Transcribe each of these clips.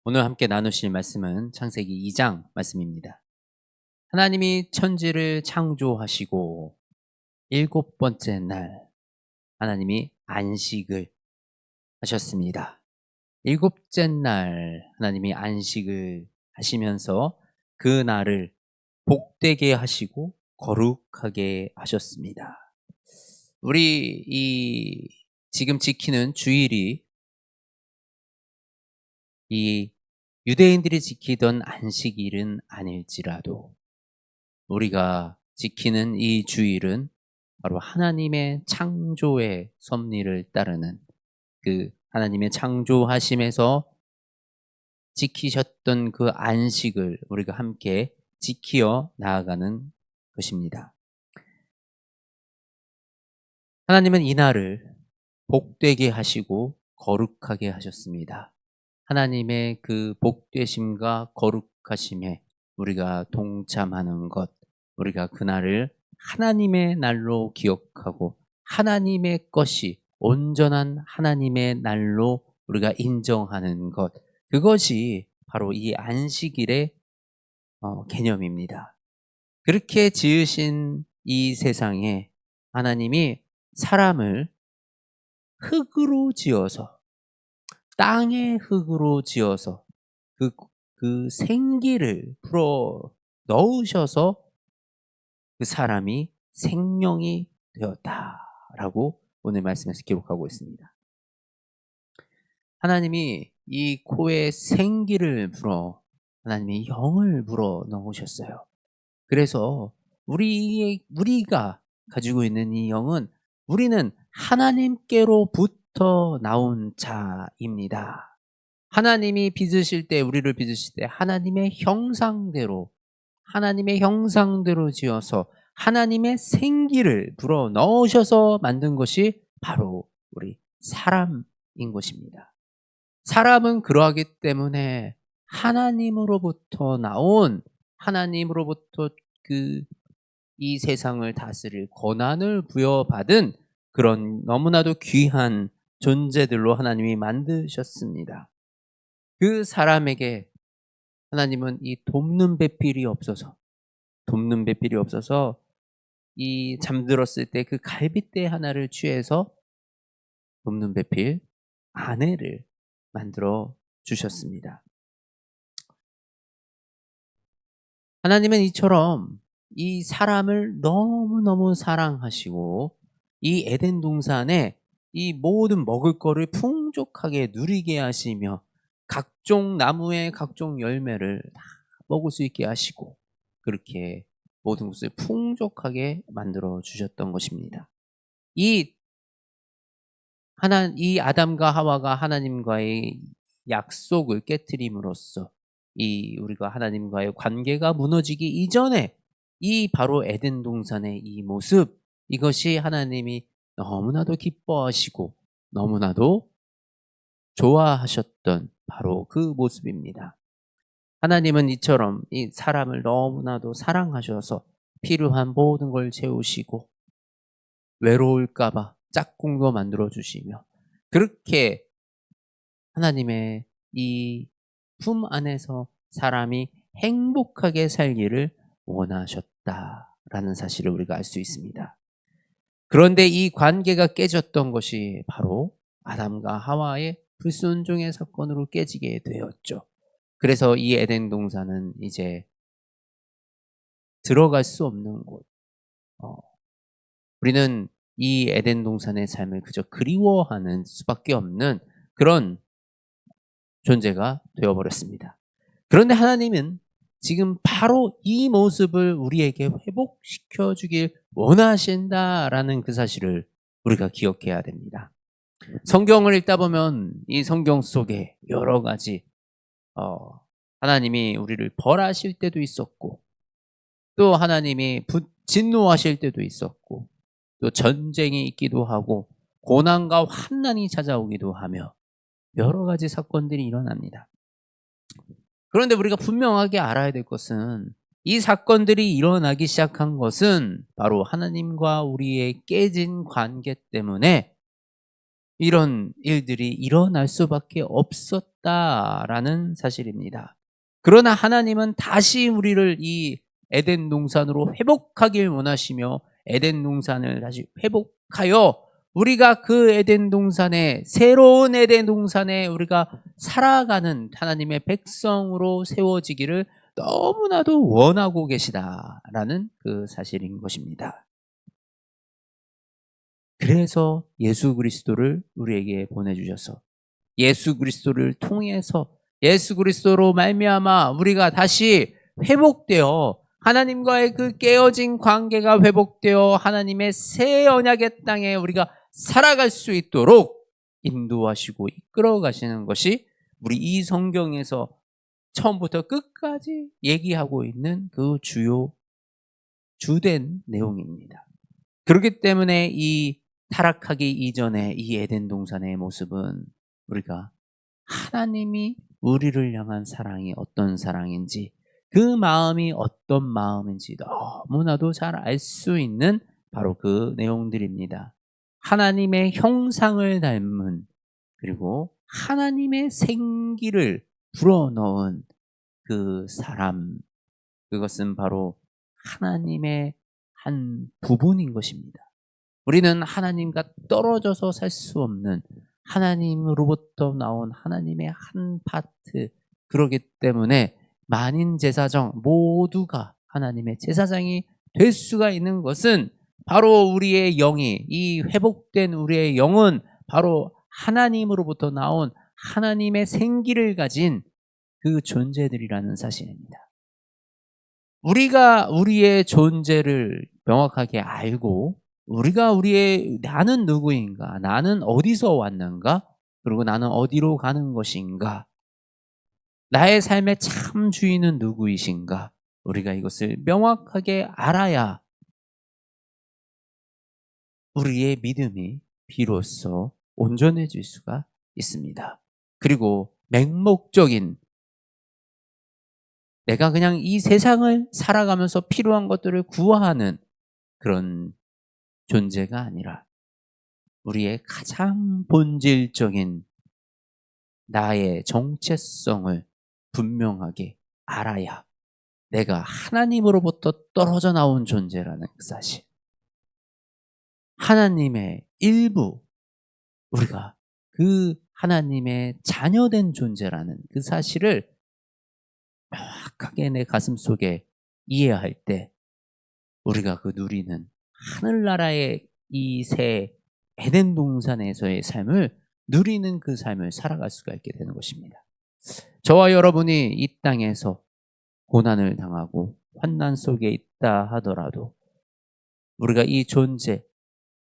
오늘 함께 나누실 말씀은 창세기 2장 말씀입니다. 하나님이 천지를 창조하시고 일곱 번째 날 하나님이 안식을 하셨습니다. 일곱째 날 하나님이 안식을 하시면서 그 날을 복되게 하시고 거룩하게 하셨습니다. 우리 지금 지키는 주일이 이 유대인들이 지키던 안식일은 아닐지라도 우리가 지키는 이 주일은 바로 하나님의 창조의 섭리를 따르는 그 하나님의 창조하심에서 지키셨던 그 안식을 우리가 함께 지키어 나아가는 것입니다. 하나님은 이 날을 복되게 하시고 거룩하게 하셨습니다. 하나님의 그 복되심과 거룩하심에 우리가 동참하는 것, 우리가 그날을 하나님의 날로 기억하고 하나님의 것이 온전한 하나님의 날로 우리가 인정하는 것, 그것이 바로 이 안식일의 개념입니다. 그렇게 지으신 이 세상에 하나님이 사람을 흙으로 지어서, 땅의 흙으로 지어서 그 생기를 불어 넣으셔서 그 사람이 생명이 되었다라고 오늘 말씀에서 기록하고 있습니다. 하나님이 이 코에 생기를 불어 하나님이 영을 불어 넣으셨어요. 그래서 우리가 가지고 있는 이 영은 우리는 하나님께로부터 나온 자입니다. 하나님이 빚으실 때, 우리를 빚으실 때 하나님의 형상대로 지어서 하나님의 생기를 불어 넣으셔서 만든 것이 바로 우리 사람인 것입니다. 사람은 그러하기 때문에 하나님으로부터 나온, 하나님으로부터 이 세상을 다스릴 권한을 부여받은 그런 너무나도 귀한 존재들로 하나님이 만드셨습니다. 그 사람에게 하나님은 이 돕는 배필이 없어서 이 잠들었을 때 그 갈빗대 하나를 취해서 돕는 배필 아내를 만들어 주셨습니다. 하나님은 이처럼 이 사람을 너무너무 사랑하시고 이 에덴 동산에 이 모든 먹을 거를 풍족하게 누리게 하시며 각종 나무의 각종 열매를 다 먹을 수 있게 하시고 그렇게 모든 것을 풍족하게 만들어 주셨던 것입니다. 이 아담과 하와가 하나님과의 약속을 깨트림으로써 우리가 하나님과의 관계가 무너지기 이전에 바로 에덴 동산의 이 모습, 이것이 하나님이 너무나도 기뻐하시고 너무나도 좋아하셨던 바로 그 모습입니다. 하나님은 이처럼 이 사람을 너무나도 사랑하셔서 필요한 모든 걸 채우시고 외로울까 봐 짝꿍도 만들어 주시며 그렇게 하나님의 이 품 안에서 사람이 행복하게 살기를 원하셨다라는 사실을 우리가 알 수 있습니다. 그런데 이 관계가 깨졌던 것이 바로 아담과 하와의 불순종의 사건으로 깨지게 되었죠. 그래서 이 에덴 동산은 이제 들어갈 수 없는 곳. 우리는 이 에덴 동산의 삶을 그저 그리워하는 수밖에 없는 그런 존재가 되어버렸습니다. 그런데 하나님은 지금 바로 이 모습을 우리에게 회복시켜 주길 원하신다라는 그 사실을 우리가 기억해야 됩니다. 성경을 읽다 보면 이 성경 속에 여러 가지 하나님이 우리를 벌하실 때도 있었고 또 하나님이 진노하실 때도 있었고 또 전쟁이 있기도 하고 고난과 환난이 찾아오기도 하며 여러 가지 사건들이 일어납니다. 그런데 우리가 분명하게 알아야 될 것은 이 사건들이 일어나기 시작한 것은 바로 하나님과 우리의 깨진 관계 때문에 이런 일들이 일어날 수밖에 없었다라는 사실입니다. 그러나 하나님은 다시 우리를 이 에덴 동산으로 회복하길 원하시며 에덴 동산을 다시 회복하여 우리가 그 에덴 동산에 새로운 에덴 동산에 우리가 살아가는 하나님의 백성으로 세워지기를 너무나도 원하고 계시다라는 그 사실인 것입니다. 그래서 예수 그리스도를 우리에게 보내주셔서 예수 그리스도를 통해서 예수 그리스도로 말미암아 우리가 다시 회복되어 하나님과의 그 깨어진 관계가 회복되어 하나님의 새 언약의 땅에 우리가 살아갈 수 있도록 인도하시고 이끌어 가시는 것이 우리 이 성경에서 처음부터 끝까지 얘기하고 있는 그 주된 내용입니다. 그렇기 때문에 이 타락하기 이전의 이 에덴 동산의 모습은 우리가 하나님이 우리를 향한 사랑이 어떤 사랑인지 그 마음이 어떤 마음인지 너무나도 잘 알 수 있는 바로 그 내용들입니다. 하나님의 형상을 닮은 그리고 하나님의 생기를 불어넣은 그 사람, 그것은 바로 하나님의 한 부분인 것입니다. 우리는 하나님과 떨어져서 살 수 없는 하나님으로부터 나온 하나님의 한 파트, 그러기 때문에 만인 제사장 모두가 하나님의 제사장이 될 수가 있는 것은 바로 우리의 영이, 이 회복된 우리의 영은 바로 하나님으로부터 나온 하나님의 생기를 가진 그 존재들이라는 사실입니다. 우리가 우리의 존재를 명확하게 알고 우리가 우리의 나는 누구인가, 나는 어디서 왔는가, 그리고 나는 어디로 가는 것인가, 나의 삶의 참 주인은 누구이신가, 우리가 이것을 명확하게 알아야 우리의 믿음이 비로소 온전해질 수가 있습니다. 그리고 맹목적인 내가 그냥 이 세상을 살아가면서 필요한 것들을 구하는 그런 존재가 아니라 우리의 가장 본질적인 나의 정체성을 분명하게 알아야 내가 하나님으로부터 떨어져 나온 존재라는 그 사실, 하나님의 일부, 우리가 그 하나님의 자녀된 존재라는 그 사실을 명확하게 내 가슴 속에 이해할 때 우리가 그 누리는 하늘나라의 이 새 에덴 동산에서의 삶을 누리는 그 삶을 살아갈 수가 있게 되는 것입니다. 저와 여러분이 이 땅에서 고난을 당하고 환난 속에 있다 하더라도 우리가 이 존재,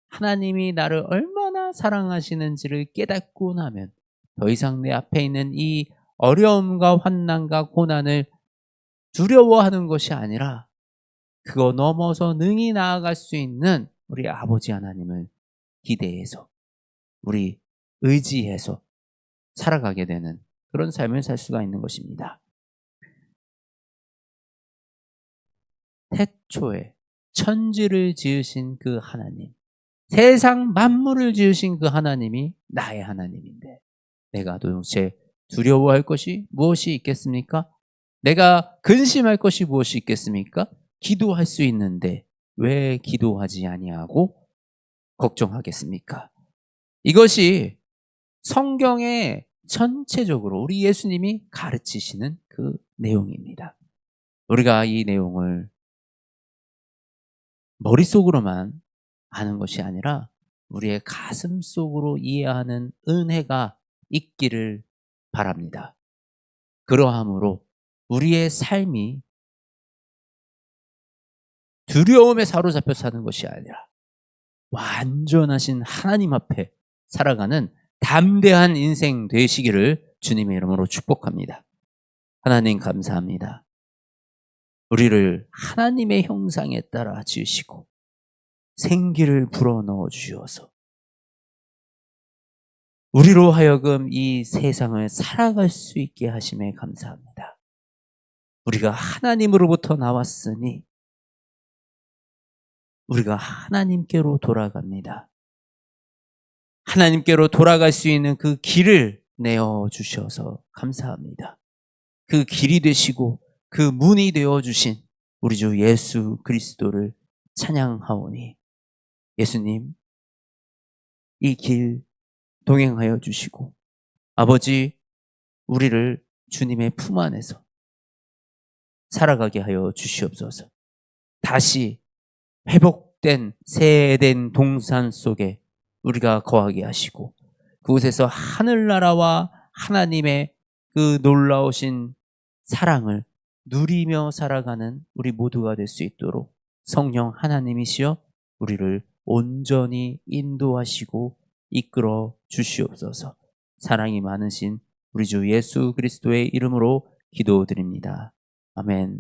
하나님이 나를 얼마나 사랑하시는지를 깨닫고 나면 더 이상 내 앞에 있는 이 어려움과 환난과 고난을 두려워하는 것이 아니라 그거 넘어서 능히 나아갈 수 있는 우리 아버지 하나님을 기대해서 우리 의지해서 살아가게 되는 그런 삶을 살 수가 있는 것입니다. 태초에 천지를 지으신 그 하나님, 세상 만물을 지으신 그 하나님이 나의 하나님인데 내가 도대체 두려워할 것이 무엇이 있겠습니까? 내가 근심할 것이 무엇이 있겠습니까? 기도할 수 있는데 왜 기도하지 아니하고 걱정하겠습니까? 이것이 성경의 전체적으로 우리 예수님이 가르치시는 그 내용입니다. 우리가 이 내용을 머릿속으로만 아는 것이 아니라 우리의 가슴 속으로 이해하는 은혜가 있기를 바랍니다. 그러함으로 우리의 삶이 두려움에 사로잡혀 사는 것이 아니라 완전하신 하나님 앞에 살아가는 담대한 인생 되시기를 주님의 이름으로 축복합니다. 하나님 감사합니다. 우리를 하나님의 형상에 따라 지으시고 생기를 불어넣어 주셔서 우리로 하여금 이 세상을 살아갈 수 있게 하심에 감사합니다. 우리가 하나님으로부터 나왔으니 우리가 하나님께로 돌아갑니다. 하나님께로 돌아갈 수 있는 그 길을 내어 주셔서 감사합니다. 그 길이 되시고 그 문이 되어 주신 우리 주 예수 그리스도를 찬양하오니, 예수님, 이 길 동행하여 주시고 아버지, 우리를 주님의 품 안에서 살아가게 하여 주시옵소서. 다시 회복된 새 에덴 동산 속에 우리가 거하게 하시고 그곳에서 하늘나라와 하나님의 그 놀라우신 사랑을 누리며 살아가는 우리 모두가 될 수 있도록 성령 하나님이시여 우리를 온전히 인도하시고 이끌어 주시옵소서. 사랑이 많으신 우리 주 예수 그리스도의 이름으로 기도드립니다. 아멘.